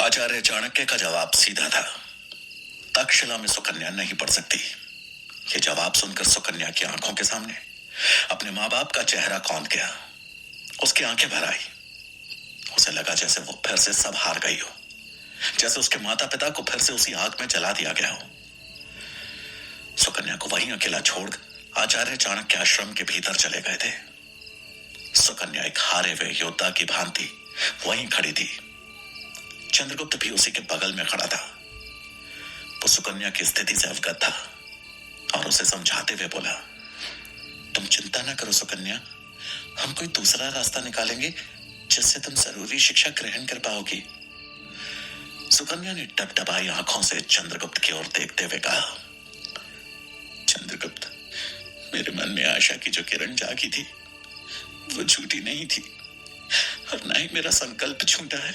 आचार्य चाणक्य का जवाब सीधा था। तक्षशिला में सुकन्या नहीं पढ़ सकती। ये जवाब सुनकर सुकन्या की आंखों के सामने अपने माँ बाप का चेहरा कौंध गया। उसकी आंखें भर आई। उसे लगा जैसे वो फिर से सब हार गई हो, जैसे उसके माता पिता को फिर से उसी आग में जला दिया गया हो। सुकन्या को वहीं अकेला छोड़ आचार्य चाणक्य आश्रम के भीतर चले गए थे। सुकन्या एक हारे हुए योद्धा की भांति वहीं खड़ी थी। चंद्रगुप्त भी उसी के बगल में खड़ा था। वो सुकन्या की स्थिति से अवगत था और उसे समझाते हुए बोला, तुम चिंता न करो सुकन्या, हम कोई दूसरा रास्ता निकालेंगे जिससे तुम जरूरी शिक्षा ग्रहण कर पाओगी। सुकन्या ने टपटपाई आंखों से चंद्रगुप्त की ओर देखते हुए कहा, चंद्रगुप्त, मेरे मन में आशा की जो किरण जागी थी वो झूठी नहीं थी और ना ही मेरा संकल्प झूठा है।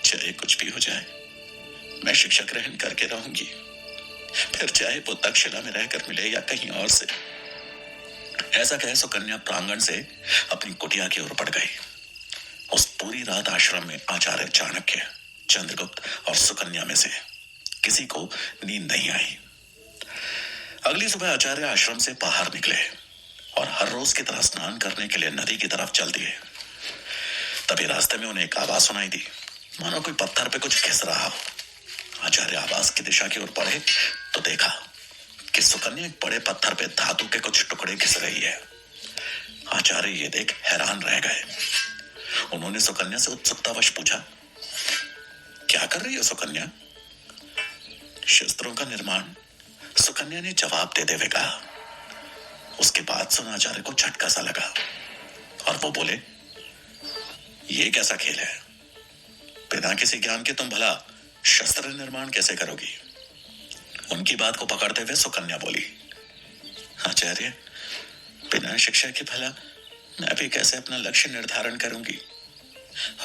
चाहे कुछ भी हो जाए, मैं शिक्षा ग्रहण करके रहूंगी, फिर चाहे वो तक्षशिला में रहकर मिले या कहीं और से। ऐसा कहे सुकन्या प्रांगण से अपनी कुटिया की ओर बढ़ गई। उस पूरी रात आश्रम में आचार्य चाणक्य, चंद्रगुप्त और सुकन्या में से किसी को नींद नहीं आई। अगली सुबह आचार्य आश्रम से बाहर निकले और हर रोज की तरह स्नान करने के लिए नदी की तरफ चल दिए। तभी रास्ते में उन्हें एक आवाज सुनाई दी, मानो कोई पत्थर पे कुछ घिस रहा हो। आचार्य आवाज की दिशा की ओर बढ़े तो देखा कि सुकन्या एक बड़े पत्थर पे धातु के कुछ टुकड़े घिस रही है। आचार्य ये देख हैरान रह गए। उन्होंने सुकन्या से उत्सुकतावश पूछा, क्या कर रही है सुकन्या? शस्त्रों का निर्माण, सुकन्या ने जवाब देते हुए कहा। उसके बाद सुन आचार्य को झटका सा लगा और वो बोले, ये कैसा खेल है? बिना किसी ज्ञान के तुम भला शस्त्र निर्माण कैसे करोगी? उनकी बात को पकड़ते हुए सुकन्या बोली, आचार्य, बिना शिक्षा के भला मैं भी कैसे अपना लक्ष्य निर्धारण करूंगी?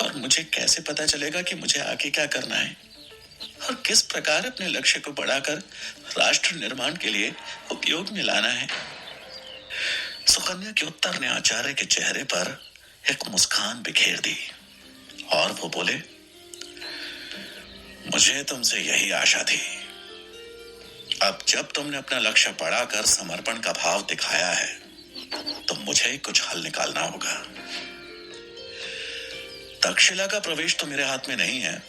और मुझे कैसे पता चलेगा कि मुझे आगे क्या करना है और किस प्रकार अपने लक्ष्य को बढ़ाकर राष्ट्र निर्माण के लिए उपयोग में लाना है? सुकन्या के उत्तर ने आचार्य के चेहरे पर एक मुस्कान बिखेर दी और वो बोले, मुझे तुमसे यही आशा थी। अब जब तुमने अपना लक्ष्य बढ़ाकर समर्पण का भाव दिखाया है तो मुझे कुछ हल निकालना होगा। तक्षशिला का प्रवेश तो मेरे हाथ में नहीं है,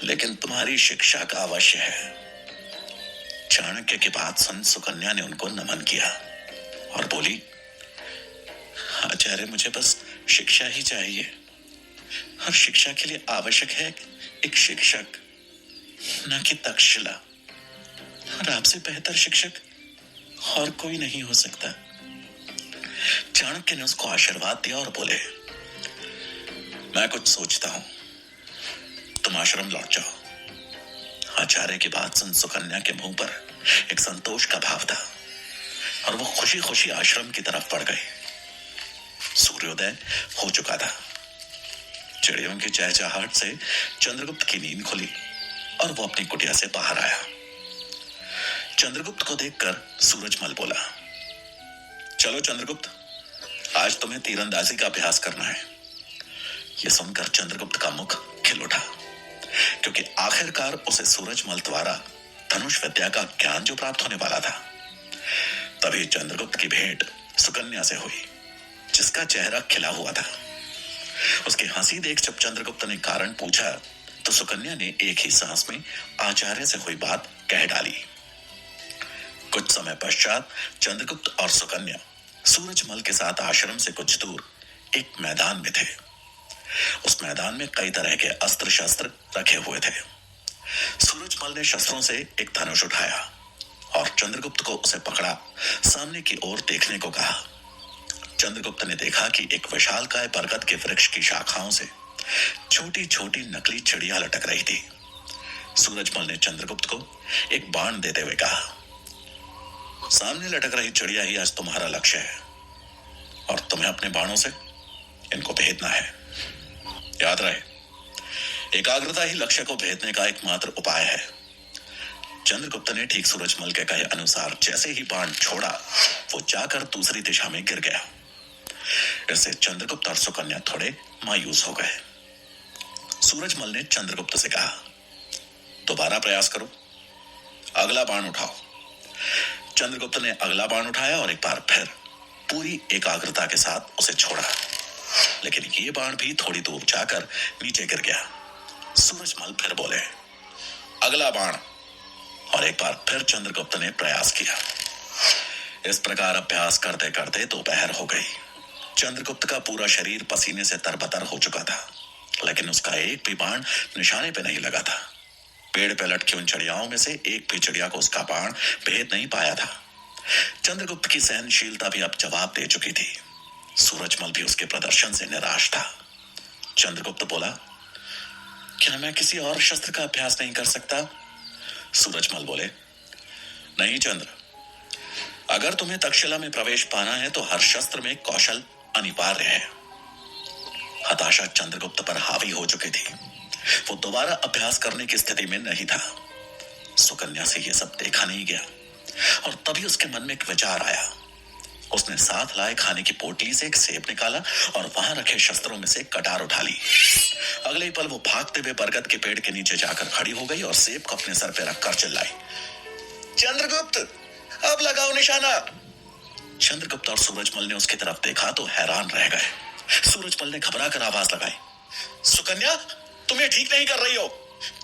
लेकिन तुम्हारी शिक्षा का अवश्य है। चाणक्य की बात सुन सुकन्या ने उनको नमन किया और बोली, आचार्य, मुझे बस शिक्षा ही चाहिए और शिक्षा के लिए आवश्यक है एक शिक्षक, न कि तक्षशिला। और आपसे बेहतर शिक्षक और कोई नहीं हो सकता। चाणक्य ने उसको आशीर्वाद दिया और बोले, मैं कुछ सोचता हूं, तुम आश्रम लौट जाओ। आचार्य की बात सुन सुकन्या के मुंह पर एक संतोष का भाव था और वो खुशी खुशी आश्रम की तरफ बढ़ गई। सूर्योदय हो चुका था। चिड़ियों की चहचहाहट से चंद्रगुप्त की नींद खुली और वो अपनी कुटिया से बाहर आया। चंद्रगुप्त को देखकर सूरजमल बोला, चलो चंद्रगुप्त, आज तुम्हें तीरंदाजी का अभ्यास करना है। यह सुनकर चंद्रगुप्त का मुख खिल उठा, क्योंकि आखिरकार उसे सूरजमल द्वारा धनुष विद्या का ज्ञान जो प्राप्त होने वाला था। तभी चंद्रगुप्त की भेंट सुकन्या से हुई, जिसका चेहरा खिला हुआ था। उसकी हंसी देख जब चंद्रगुप्त ने कारण पूछा तो सुकन्या ने एक ही सांस में आचार्य से हुई बात कह डाली। कुछ समय पश्चात चंद्रगुप्त और सुकन्या सूरजमल के साथ आश्रम से कुछ दूर एक मैदान में थे। उस मैदान में कई तरह के अस्त्र शस्त्र रखे हुए थे। सूरजमल ने शस्त्रों से एक धनुष उठाया और चंद्रगुप्त को उसे पकड़ा सामने की ओर देखने को कहा। चंद्रगुप्त ने देखा कि एक विशालकाय बरगद के वृक्ष की शाखाओं से छोटी छोटी नकली चिड़िया लटक रही थी। सूरजमल ने चंद्रगुप्त को एक बाण देते हुए कहा, सामने लटक रही चिड़िया ही आज तुम्हारा लक्ष्य है और तुम्हें अपने बाणों से इनको भेदना है। याद रहे, एकाग्रता ही लक्ष्य को भेदने का एकमात्र उपाय है। चंद्रगुप्त ने ठीक सूरजमल के कहे अनुसार जैसे ही बाण छोड़ा, वो जाकर दूसरी दिशा में गिर गया। इससे चंद्रगुप्त और सुकन्या थोड़े मायूस हो गए। सूरजमल ने चंद्रगुप्त से कहा, दोबारा प्रयास करो, अगला बाण उठाओ। चंद्रगुप्त ने अगला बाण उठाया और एक बार फिर पूरी एकाग्रता के साथ उसे छोड़ा, लेकिन ये बाण भी थोड़ी दूर जाकर नीचे गिर गया। सूरजमल फिर बोले, अगला बाण, और एक बार फिर चंद्रगुप्त ने प्रयास किया। इस प्रकार अभ्यास करते करते दोपहर हो गई। चंद्रगुप्त का पूरा शरीर पसीने से तरबतर हो चुका था, लेकिन उसका एक भी बाण निशाने पे नहीं लगा था। पेड़ पे लटकी उन चिड़ियाओं में से एक भी चिड़िया को उसका बाण भेद नहीं पाया था। चंद्रगुप्त की सहनशीलता भी अब जवाब दे चुकी थी। सूरजमल भी उसके प्रदर्शन से निराश था। चंद्रगुप्त बोला, क्या मैं किसी और शस्त्र का अभ्यास नहीं कर सकता? सूरजमल बोले, नहीं चंद्र, अगर तुम्हें तक्षशिला में प्रवेश पाना है तो हर शस्त्र में कौशल अनिवार्य है। हताशा चंद्रगुप्त पर हावी हो चुकी थी। वो दोबारा अभ्यास करने की स्थिति में नहीं था। सुकन्या से यह सब देखा नहीं गया और तभी उसके मन में एक विचार आया। उसने साथ लाए खाने की पोटली से एक सेब निकाला और वहां रखे शस्त्रों में से कटार उठा ली। अगले ही पल वो भागते हुए बरगद के पेड़ के नीचे जाकर खड़ी हो गई और सेब को अपने सर पे रखकर चिल्लाई, चंद्रगुप्त, अब लगाओ निशाना। चंद्रगुप्त और सूरजमल ने उसकी तरफ देखा तो हैरान रह गए। सूरजमल ने घबरा कर आवाज लगाई, सुकन्या, तुम ये ठीक नहीं कर रही हो।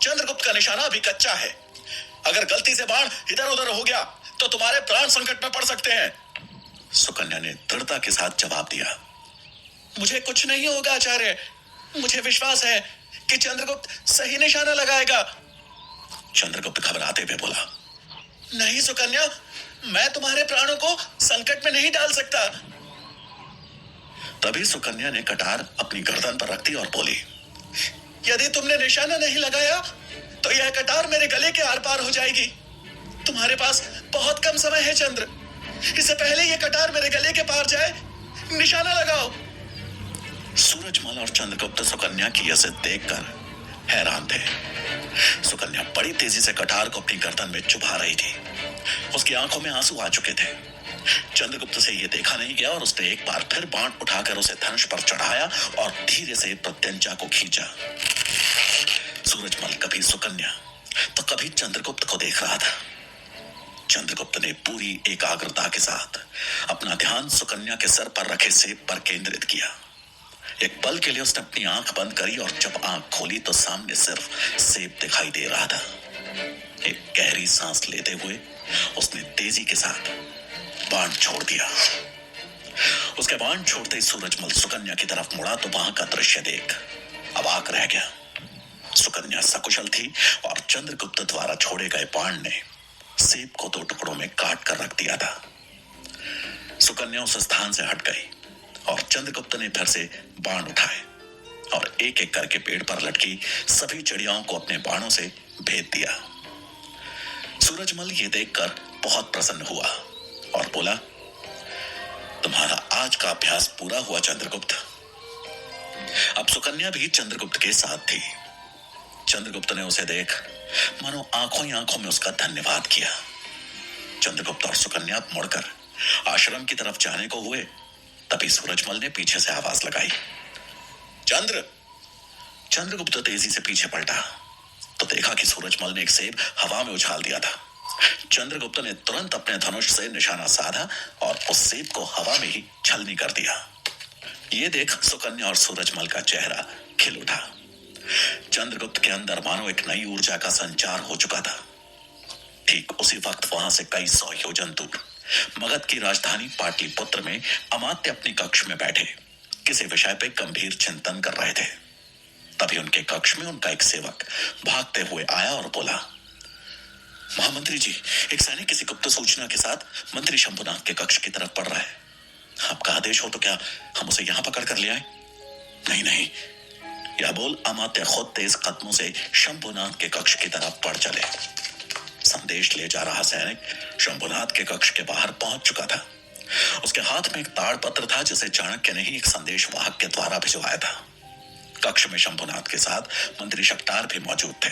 चंद्रगुप्त का निशाना अभी कच्चा है। अगर गलती से बाण इधर उधर हो गया तो तुम्हारे प्राण संकट में पड़ सकते हैं। सुकन्या ने दृढ़ता के साथ जवाब दिया, मुझे कुछ नहीं होगा आचार्य, मुझे विश्वास है कि चंद्रगुप्त सही निशाना लगाएगा। चंद्रगुप्त घबराते हुए बोला, नहीं सुकन्या, मैं तुम्हारे प्राणों को संकट में नहीं डाल सकता। तभी सुकन्या ने कटार अपनी गर्दन पर रख दी और बोली, यदि तुमने निशाना नहीं लगाया तो यह कटार मेरे गले के आर पार हो जाएगी। तुम्हारे पास बहुत कम समय है चंद्र, इससे पहले यह कटार मेरे गले के पार जाए, निशाना लगाओ। सूरजमल और चंद्रगुप्त सुकन्या की यह जिद देखकर हैरान थे। सुकन्या बड़ी तेजी से कटार को अपनी गर्दन में चुभा रही थी। उसकी आंखों में आंसू आ चुके थे। चंद्रगुप्त से यह देखा नहीं गया और उसने एक बार फिर बाण उठाकर उसे धनुष पर चढ़ाया और धीरे से प्रत्यंचा को खींचा। सूरजमल कभी सुकन्या तो कभी चंद्रगुप्त को देख रहा था। चंद्रगुप्त ने पूरी एकाग्रता के साथ अपना ध्यान सुकन्या के सर पर रखे सेब पर केंद्रित किया। एक पल के लिए उसने अपनी आंख बंद करी और जब आंख खोली तो सामने सिर्फ सेब दिखाई दे रहा था। एक गहरी सांस लेते हुए उसने तेजी के साथ बाण छोड़ दिया। उसके बाण छोड़ते ही सूरजमल सुकन्या की तरफ मुड़ा तो वहां का दृश्य देख अवाक रह गया। सुकन्या सकुशल थी और चंद्रगुप्त द्वारा छोड़े गए बाण ने सेब को दो टुकड़ों में काट कर रख दिया था। सुकन्या उस स्थान से हट गई और चंद्रगुप्त ने फिर से बाण उठाए और एक एक करके पेड़ पर लटकी सभी चिड़ियाओं को अपने बाणों से भेद दिया। सूरजमल ये देखकर बहुत प्रसन्न हुआ और बोला, तुम्हारा आज का अभ्यास पूरा हुआ चंद्रगुप्त। अब सुकन्या भी चंद्रगुप्त के साथ थी। चंद्रगुप्त ने उसे देख मानो आंखों ही आंखों में उसका धन्यवाद किया। चंद्रगुप्त और सुकन्या मुड़कर आश्रम की तरफ जाने को हुए तभी सूरजमल ने पीछे से आवाज लगाई, चंद्रगुप्त तेजी से पीछे पलटा तो देखा कि सूरजमल ने एक सेब हवा में उछाल दिया था। चंद्रगुप्त ने तुरंत अपने धनुष से निशाना साधा और उस सेब को हवा में ही छलनी कर दिया। ये देख सुकन्या और सूरजमल का चेहरा खिल उठा। चंद्रगुप्त के अंदर मानो एक नई ऊर्जा का संचार हो चुका था। ठीक उसी वक्त वहां से कई 100 योजन दूर मगध की राजधानी पाटलिपुत्र में अमात्य अपनी कक्ष में बैठे किसी विषय पे गंभीर चिंतन कर रहे थे। तभी उनके कक्ष में उनका एक सेवक भागते हुए आया और बोला, महामंत्री जी, एक सैनिक किसी गुप्त सूचना के साथ मंत्री शंभुनाथ के कक्ष की तरफ बढ़ रहा है। आपका आदेश हो तो क्या हम उसे यहां पकड़ कर ले आए? नहीं, यह बोल अमात्य खुद तेज कदमों से शंभुनाथ के कक्ष की तरफ बढ़ चले। संदेश ले जा रहा सैनिक शंभुनाथ के कक्ष के बाहर पहुंच चुका था। उसके हाथ में एक ताड़पत्र था जिसे चाणक्य ने ही एक संदेश वाहक के द्वारा भिजवाया था। कक्ष में शंभुनाथ के साथ मंत्री शक्टार भी मौजूद थे।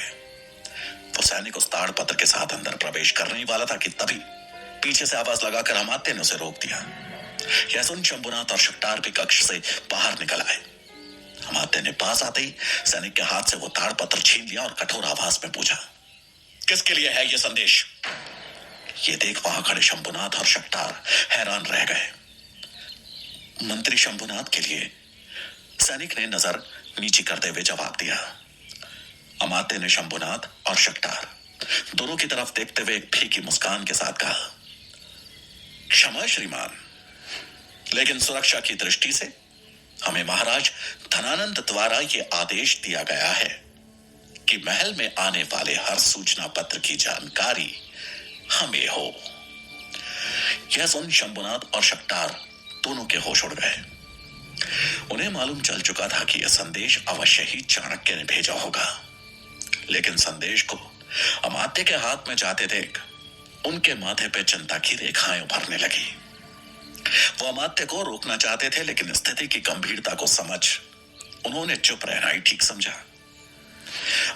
वो सैनिक उस ताड़पत्र के साथ अंदर प्रवेश करने ही वाला था कि तभी पीछे से आवाज लगाकर अमात्य ने उसे रोक दिया। यह सुन शंभुनाथ और शक्टार भी कक्ष से बाहर निकल आए। अमात्य ने पास आते ही सैनिक के हाथ से वो ताड़पत्र छीन लिया और कठोर आवाज में पूछा, किसके लिए है ये संदेश? ये देख वहां खड़े शंभुनाथ और शक्तार हैरान रह गए। मंत्री शंभुनाथ के लिए, सैनिक ने नजर नीची करते हुए जवाब दिया। अमात्य ने शंभुनाथ और शक्तार दोनों की तरफ देखते हुए एक फीकी मुस्कान के साथ कहा, क्षमा श्रीमान, लेकिन सुरक्षा की दृष्टि से हमें महाराज धनानंद द्वारा यह आदेश दिया गया है कि महल में आने वाले हर सूचना पत्र की जानकारी हमें हो। यह सुन शंभुनाथ और शक्तार दोनों के होश उड़ गए। उन्हें मालूम चल चुका था कि यह संदेश अवश्य ही चाणक्य ने भेजा होगा, लेकिन संदेश को अमात्य के हाथ में जाते देख उनके माथे पे चिंता की रेखाएं उभरने लगी। वो अमात्य को रोकना चाहते थे, लेकिन स्थिति की गंभीरता को समझ उन्होंने चुप रहना ही ठीक समझा।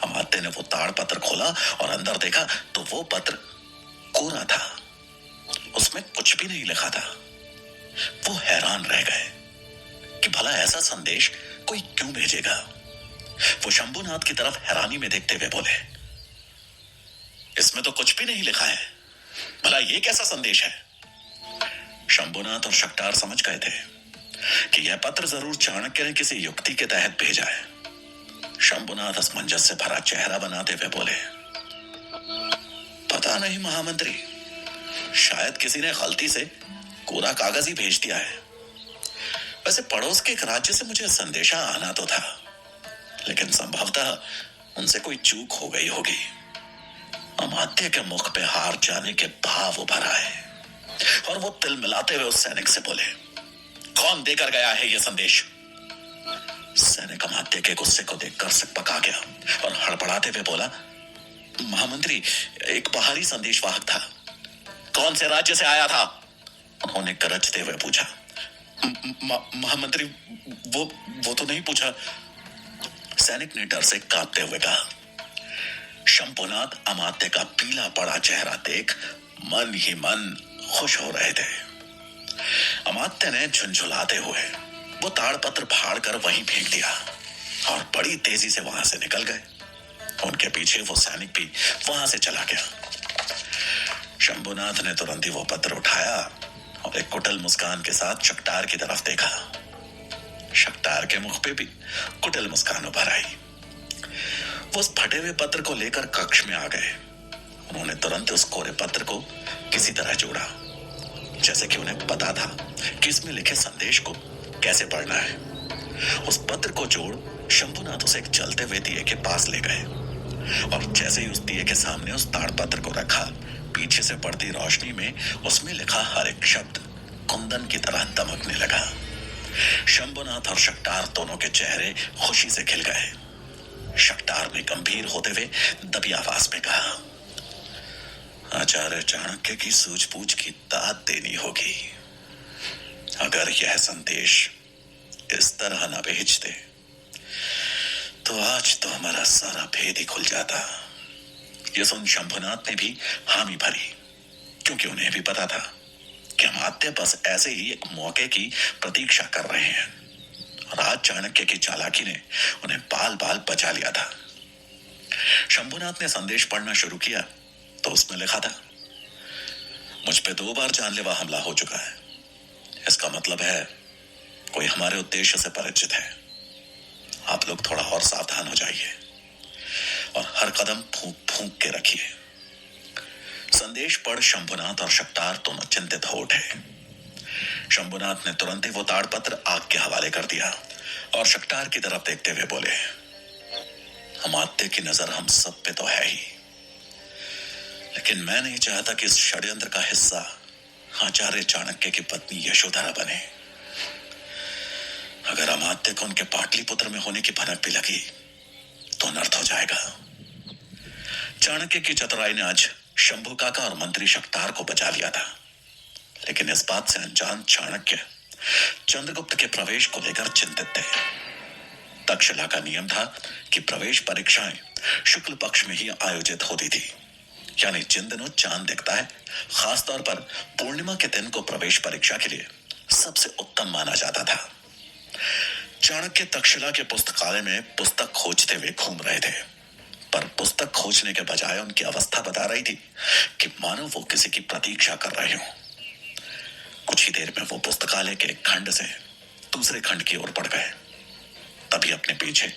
अमात्य ने वो ताड़पत्र खोला और अंदर देखा तो वो पत्र कोरा था, उसमें कुछ भी नहीं लिखा था। वो हैरान रह गए कि भला ऐसा संदेश कोई क्यों भेजेगा। वो शंभुनाथ की तरफ हैरानी में देखते हुए बोले, इसमें तो कुछ भी नहीं लिखा है, भला ये कैसा संदेश है? शंभुनाथ और शक्तार समझ गए थे कि यह पत्र जरूर चाणक्य ने किसी युक्ति के तहत भेजा है। शंभुनाथ असमंजस से भरा चेहरा बनाते हुए बोले, पता नहीं महामंत्री, शायद किसी ने गलती से कोरा कागज ही भेज दिया है। वैसे पड़ोस के एक राज्य से मुझे संदेशा आना तो था, लेकिन संभवतः उनसे कोई चूक हो गई होगी। अमात्य के मुख पे हार जाने के भाव उभर आए और वो तिल मिलाते हुए उस सैनिक से बोले, कौन देकर गया है यह संदेश? सैनिक अमात्य के गुस्से को देखकर सिकपका गया और हड़बड़ाते हुए बोला, महामंत्री, एक बाहरी संदेशवाहक था। कौन से राज्य से आया था? उन्होंने गरजते हुए पूछा। महामंत्री, वो तो नहीं पूछा। सैनिक ने डर से कांपते हुए कहा। शंभुनाथ अमात्य का पीला पड़ा चेहरा देख मन ही मन खुश हो रहे थे। अमात्य ने झुंझुलाते हुए वो ताड़पत्र फाड़ कर वहीं फेंक दिया और बड़ी तेजी से वहां से निकल गए। उनके पीछे वो सैनिक भी वहां से चला गया। शंभुनाथ ने तुरंत ही वो पत्र उठाया और एक कुटिल मुस्कान के साथ शक्तार की तरफ देखा। शक्तार के मुख पे भी कुटिल मुस्कान उभर आई। वो उस फटे हुए पत्र को लेकर कक्ष में आ गए। उन्होंने तुरंत उस कोरे पत्र को किसी तरह जोड़ा, जैसे कि उन्हें पता था कि इसमें लिखे संदेश को कैसे पढ़ना है। उस पत्र को जोड़ शंभुनाथ उसे एक जलते हुए दिए के पास ले गए और जैसे ही उस दिए के सामने उस ताड़पत्र को रखा, पीछे से पड़ती रोशनी में उसमें लिखा हर एक शब्द कुंदन की तरह दमकने लगा। शंभुनाथ और शक्तार दोनों के चेहरे खुशी से खिल गए। शक्तार ने गंभीर होते हुए दबी आवाज में कहा, आचार्य चाणक्य की सूझबूझ की दाद देनी होगी। अगर यह संदेश इस तरह न भेजते तो आज तो हमारा सारा भेद ही खुल जाता। यह सुन शंभुनाथ ने भी हामी भरी, क्योंकि उन्हें भी पता था कि अमात्य बस ऐसे ही एक मौके की प्रतीक्षा कर रहे हैं और आज चाणक्य की चालाकी ने उन्हें बाल बाल बचा लिया था। शंभुनाथ ने संदेश पढ़ना शुरू किया तो उसमें लिखा था, मुझ पे 2 बार जानलेवा हमला हो चुका है। इसका मतलब है कोई हमारे उद्देश्य से परिचित है। आप लोग थोड़ा और सावधान हो जाइए और हर कदम फूंक फूंक के रखिए। संदेश पढ़ शंभुनाथ और शक्तार दोनों चिंतित हो उठे। शंभुनाथ ने तुरंत ही वो ताड़पत्र आग के हवाले कर दिया और शक्तार की तरफ देखते हुए बोले, अमात्य की नजर हम सब पे तो है ही, लेकिन मैं नहीं चाहता कि इस षड्यंत्र का हिस्सा आचार्य चाणक्य की पत्नी यशोधरा बने। अगर अमात्य को उनके पाटलिपुत्र में होने की भनक भी लगी तो अनर्थ हो जाएगा। चाणक्य की चतुराई ने आज शंभु काका और मंत्री शक्तार को बचा लिया था, लेकिन इस बात से अनजान चाणक्य चंद्रगुप्त के प्रवेश को लेकर चिंतित थे। तक्षशिला का नियम था कि प्रवेश परीक्षाएं शुक्ल पक्ष में ही आयोजित होती थी, यानी जिन दिनों चांद दिखता है, खासतौर पर पूर्णिमा के दिन को प्रवेश परीक्षा के लिए सबसे उत्तम माना जाता था। चाणक्य तक्षशिला के पुस्तकालय में पुस्तक खोजते हुए घूम रहे थे, पर पुस्तक खोजने के बजाय उनकी अवस्था बता रही थी कि मानो वो किसी की प्रतीक्षा कर रहे हों। कुछ ही देर में वो पुस्तकालय के एक खंड से दूसरे खंड की ओर बढ़ गए। तभी अपने पीछे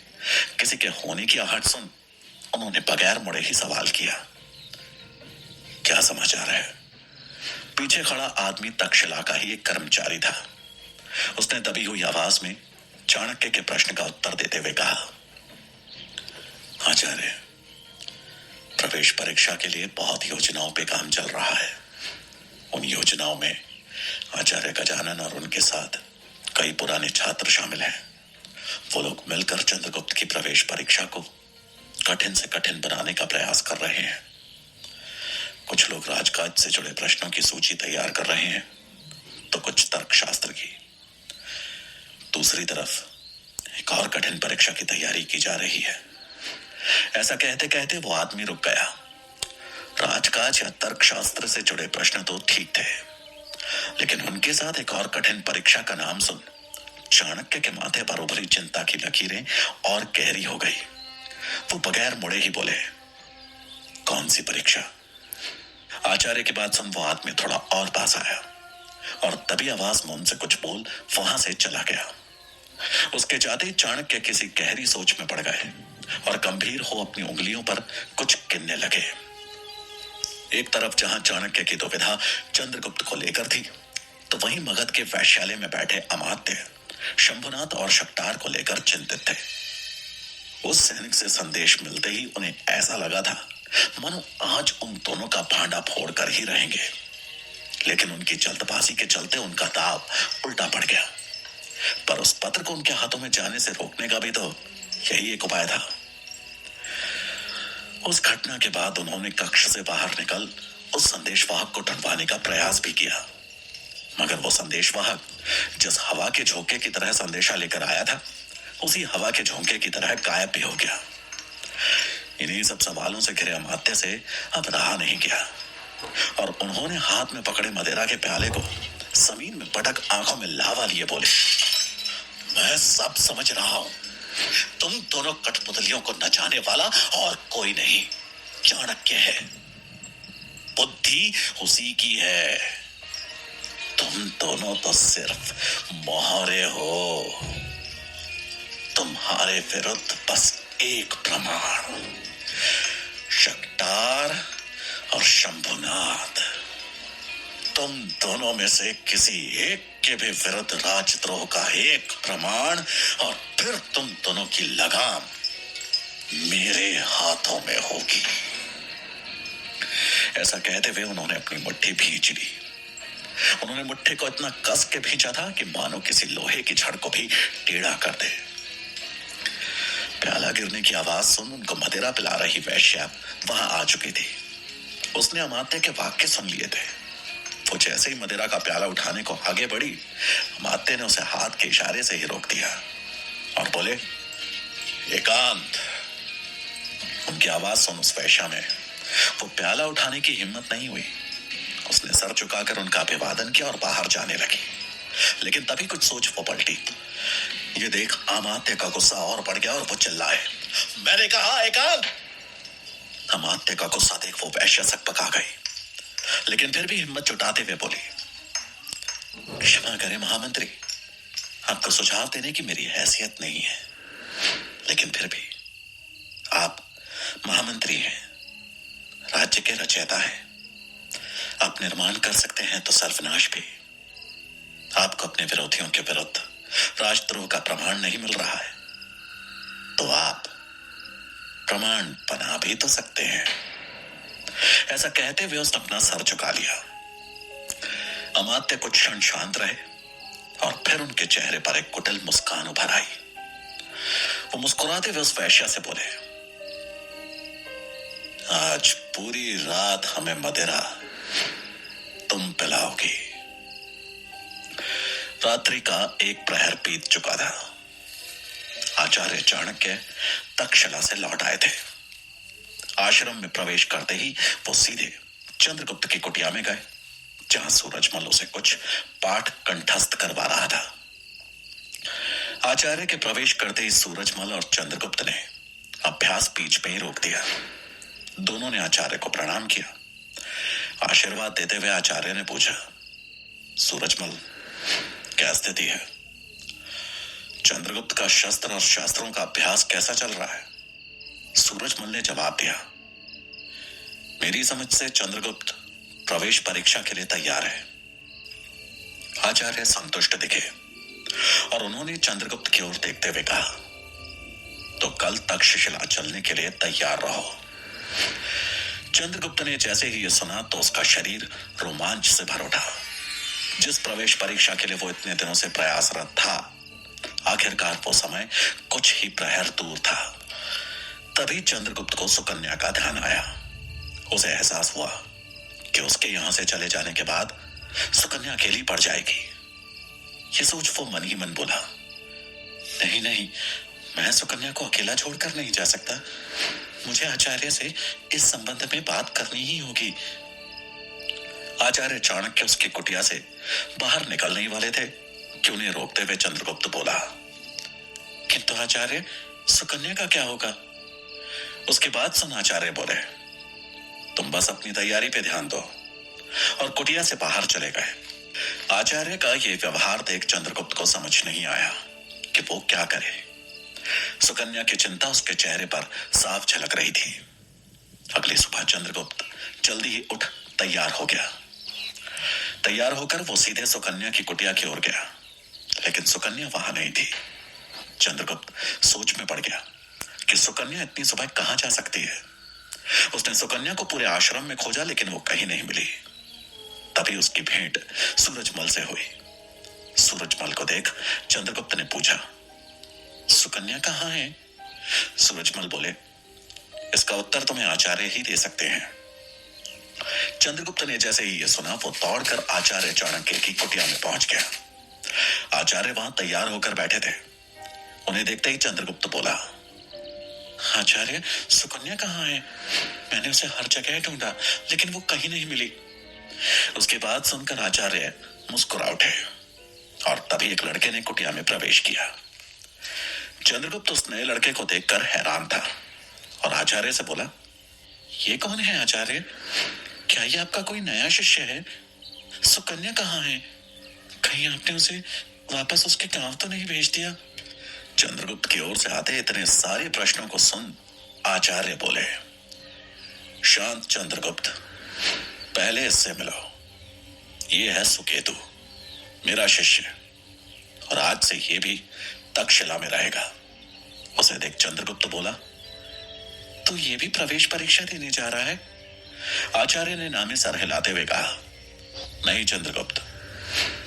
किसी के होने की आहट सुन उन्होंने बगैर मुड़े ही सवाल किया, क्या समाचार है? पीछे खड़ा आदमी तक्षशिला का ही एक कर्मचारी था। उसने दबी हुई आवाज में चाणक्य के प्रश्न का उत्तर देते हुए कहा, आचार्य, प्रवेश परीक्षा के लिए बहुत योजनाओं पे काम चल रहा है। उन योजनाओं में आचार्य गजानन और उनके साथ कई पुराने छात्र शामिल हैं। वो लोग मिलकर चंद्रगुप्त की प्रवेश परीक्षा को कठिन से कठिन बनाने का प्रयास कर रहे हैं। कुछ लोग राजकाज से जुड़े प्रश्नों की सूची तैयार कर रहे हैं, तो कुछ तर्कशास्त्र की। दूसरी तरफ एक और कठिन परीक्षा की तैयारी की जा रही है। ऐसा कहते कहते वो आदमी रुक गया। राजकाज या तर्कशास्त्र से जुड़े प्रश्न तो ठीक थे, लेकिन उनके साथ एक और कठिन परीक्षा का नाम सुन चाणक्य के माथे पर उभरी चिंता की लकीरें और गहरी हो गई। वो बगैर मुड़े ही बोले, कौन सी परीक्षा? आचार्य की बात सुन वो आदमी थोड़ा और पास आया और तभी आवाज में उनसे कुछ बोल वहां से चला गया। उसके जाते ही चाणक्य किसी गहरी सोच में पड़ गए और गंभीर हो अपनी उंगलियों पर कुछ गिनने लगे। एक तरफ जहां चाणक्य की दुविधा चंद्रगुप्त को लेकर थी, तो वहीं मगध के वैश्यालय में बैठे अमात्य शंभुनाथ और शक्टार को लेकर चिंतित थे। उस सैनिक से संदेश मिलते ही उन्हें ऐसा लगा था मानो आज उन दोनों का भांडा फोड़ कर ही रहेंगे, लेकिन उनकी जल्दबाजी के चलते उनका दाव उल्टा पड़ गया। पर उस पत्र को उनके हाथों में जाने से रोकने का भी तो यही एक उपाय था। उस घटना के बाद उन्होंने कक्ष से बाहर निकल उस संदेशवाहक को ढूंढवाने का प्रयास भी किया, मगर वो संदेशवाहक जिस हवा के झोंके की तरह संदेशा लेकर आया था, उसी हवा के झोंके की तरह गायब भी हो गया। इन्हीं सब सवालों से घिरे अमात्य से अब रहा नहीं गया और उन्होंने हाथ में पकड़े मदिरा के प्याले को जमीन में पटक आंखों में लावा लिए बोले, मैं सब समझ रहा हूं। तुम दोनों कठपुतलियों को नचाने वाला और कोई नहीं चाणक्य है। बुद्धि उसी की है। तुम दोनों तो सिर्फ मोहरे हो। तुम्हारे विरुद्ध बस एक प्रमाण, शक्टार और शंभुनाथ। तुम दोनों में से किसी एक के भी विरुद्ध राजद्रोह का एक प्रमाण और फिर तुम दोनों की लगाम मेरे हाथों में होगी। ऐसा कहते हुए उन्होंने अपनी मुट्ठी भींच ली। उन्होंने मुट्ठी को इतना कस के भींचा था कि मानो किसी लोहे की छड़ को भी टेढ़ा कर दे। प्याला गिरने की आवाज सुन उनको मदिरा पिला रही वैश्या वहां आ चुकी थी। उसने अमात्य के वाक्य सुन लिए थे। वो जैसे ही मदिरा का प्याला उठाने को आगे बढ़ी, अमात्य ने उसे हाथ के इशारे से ही रोक दिया और बोले, एकांत। उनकी आवाज सुन उस वैश्या में वो प्याला उठाने की हिम्मत नहीं हुई। उसने सर झुकाकर उनका अभिवादन किया और बाहर जाने लगी, लेकिन तभी कुछ सोच वो पलटी। ये देख अमात्य का गुस्सा और बढ़ गया और वो चिल्लाए, मैंने कहा एकांत। अमात्य का गुस्सा देख वो वैश्या सकपका गई, लेकिन फिर भी हिम्मत जुटाते हुए बोली, क्षमा करें महामंत्री, आपको सुझाव देने की मेरी हैसियत नहीं है, लेकिन फिर भी आप महामंत्री हैं, राज्य के रचयिता हैं। आप निर्माण कर सकते हैं तो सर्वनाश भी। आपको अपने विरोधियों के विरुद्ध राजद्रोह का प्रमाण नहीं मिल रहा है, तो आप प्रमाण बना भी तो सकते हैं। ऐसा कहते हुए उसने अपना सर झुका लिया। अमात्य कुछ क्षण शांत रहे और फिर उनके चेहरे पर एक कुटिल मुस्कान उभर आई। वो मुस्कुराते हुए उस वैश्या से बोले, आज पूरी रात हमें मदिरा तुम पिलाओगी। रात्रि का एक प्रहर बीत चुका था। आचार्य चाणक्य तक्षशिला से लौट आए थे। आश्रम में प्रवेश करते ही वो सीधे चंद्रगुप्त की कुटिया में गए, जहां सूरजमल उसे कुछ पाठ कंठस्थ करवा रहा था। आचार्य के प्रवेश करते ही सूरजमल और चंद्रगुप्त ने अभ्यास बीच में ही रोक दिया। दोनों ने आचार्य को प्रणाम किया। आशीर्वाद देते हुए आचार्य ने पूछा, सूरजमल, क्या स्थिति है? चंद्रगुप्त का शस्त्र और शास्त्रों का अभ्यास कैसा चल रहा है? सूरजमल ने जवाब दिया, मेरी समझ से चंद्रगुप्त प्रवेश परीक्षा के लिए तैयार है। आचार्य संतुष्ट दिखे और उन्होंने चंद्रगुप्त की ओर देखते हुए कहा, तो कल तक्षशिला चलने के लिए तैयार रहो। चंद्रगुप्त ने जैसे ही यह सुना तो उसका शरीर रोमांच से भर उठा। जिस प्रवेश परीक्षा के लिए वो इतने दिनों से प्रयासरत था, आखिरकार वो समय कुछ ही प्रहर दूर था। तभी चंद्रगुप्त को सुकन्या का ध्यान आया। उसे एहसास हुआ कि उसके यहां से चले जाने के बाद सुकन्या अकेली पड़ जाएगी। ये सोच वो मन ही मन बोला, नहीं नहीं, मैं सुकन्या को अकेला छोड़कर नहीं जा सकता। मुझे आचार्य से इस संबंध में बात करनी ही होगी। आचार्य चाणक्य उसकी कुटिया से बाहर निकलने ही वाले थे कि उन्हें रोकते हुए चंद्रगुप्त बोला, किंतु आचार्य, सुकन्या का क्या होगा? उसके बाद सुन आचार्य बोले, तुम बस अपनी तैयारी पे ध्यान दो, और कुटिया से बाहर चले गए। आचार्य का यह व्यवहार देख चंद्रगुप्त को समझ नहीं आया कि वो क्या करे। सुकन्या की चिंता उसके चेहरे पर साफ झलक रही थी। अगली सुबह चंद्रगुप्त जल्दी ही उठ तैयार हो गया। तैयार होकर वो सीधे सुकन्या की कुटिया की ओर गया, लेकिन सुकन्या वहां नहीं थी। चंद्रगुप्त सोच में पड़ गया कि सुकन्या इतनी सुबह कहां जा सकती है। उसने सुकन्या को पूरे आश्रम में खोजा, लेकिन वो कहीं नहीं मिली। तभी उसकी भेंट सूरजमल से हुई। सूरजमल को देख चंद्रगुप्त ने पूछा, सुकन्या कहां है? सूरजमल बोले, इसका उत्तर तुम्हें आचार्य ही दे सकते हैं। चंद्रगुप्त ने जैसे ही यह सुना, वो दौड़कर आचार्य चाणक्य की कुटिया में पहुंच गया। आचार्य वहां तैयार होकर बैठे थे। उन्हें देखते ही चंद्रगुप्त बोला, आचार्य, सुकन्या कहां है? मैंने उसे हर जगह ढूंढा, लेकिन वो कहीं नहीं मिली। उसकी बात सुनकर आचार्य मुस्कुरा उठे और तभी एक लड़के ने कुटिया में प्रवेश किया। चंद्रगुप्त उस नए लड़के को देखकर हैरान था और आचार्य से बोला, ये कौन है आचार्य? क्या ये आपका कोई नया शिष्य है? सुकन्या कहाँ है? कहीं आपने उसे वापस उसके गांव तो नहीं भेज दिया? चंद्रगुप्त की ओर से आते इतने सारे प्रश्नों को सुन आचार्य बोले, शांत चंद्रगुप्त, पहले इससे मिलो। ये है सुकेतु, मेरा शिष्य, और आज से ये भी तक्षशिला में रहेगा। उसे देख चंद्रगुप्त बोला, तो ये भी प्रवेश परीक्षा देने जा रहा है? आचार्य ने नामे सर हिलाते हुए कहा, नहीं चंद्रगुप्त,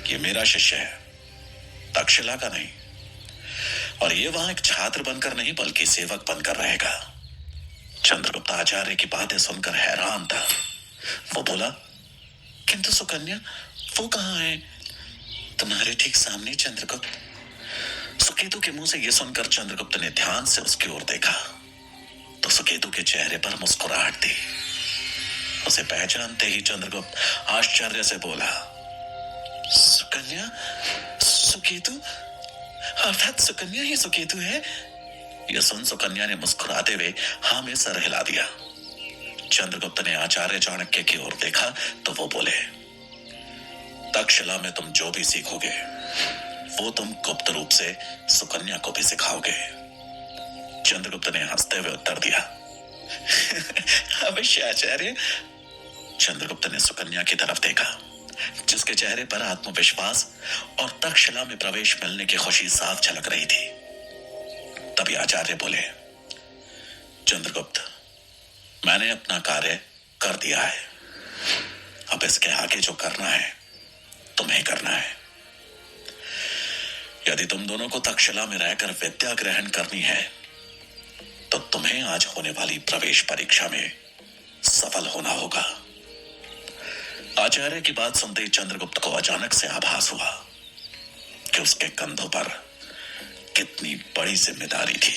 ये मेरा शिष्य है, तक्षशिला का नहीं। और ये वहां एक छात्र बनकर नहीं, बल्कि सेवक बनकर रहेगा। चंद्रगुप्त आचार्य की बातें सुनकर हैरान था। वो बोला, किंतु सुकन्या, वो कहाँ है? तुम्हारे ठीक सामने चंद्रगुप्त। सुकेतु के मुंह से यह सुनकर चंद्रगुप्त ने ध्यान से उसकी ओर देखा तो सुकेतु के चेहरे पर मुस्कुराहट थी। उसे पहचानते ही चंद्रगुप्त आश्चर्य से बोला, सुकन्या? सुकेतु? अर्थात सुकन्या ही सुकेतु है? यह सुन सुकन्या ने मुस्कुराते हुए हाँ में सर हिला दिया। चंद्रगुप्त ने आचार्य चाणक्य की ओर देखा तो वो बोले, तक्षशिला में तुम जो भी सीखोगे वो तुम गुप्त रूप से सुकन्या को भी सिखाओगे। चंद्रगुप्त ने हंसते हुए उत्तर दिया, अवश्य आचार्य। चंद्रगुप्त ने सुकन्या की तरफ देखा, जिसके चेहरे पर आत्मविश्वास और तक्षशिला में प्रवेश मिलने की खुशी साफ झलक रही थी। तभी आचार्य बोले, चंद्रगुप्त, मैंने अपना कार्य कर दिया है। अब इसके आगे जो करना है तुम्हें करना है। यदि तुम दोनों को तक्षशिला में रहकर विद्या ग्रहण करनी है तो तुम्हें आज होने वाली प्रवेश परीक्षा में सफल होना होगा। आचार्य की बात सुनते ही चंद्रगुप्त को अचानक से आभास हुआ कि उसके कंधों पर कितनी बड़ी जिम्मेदारी थी।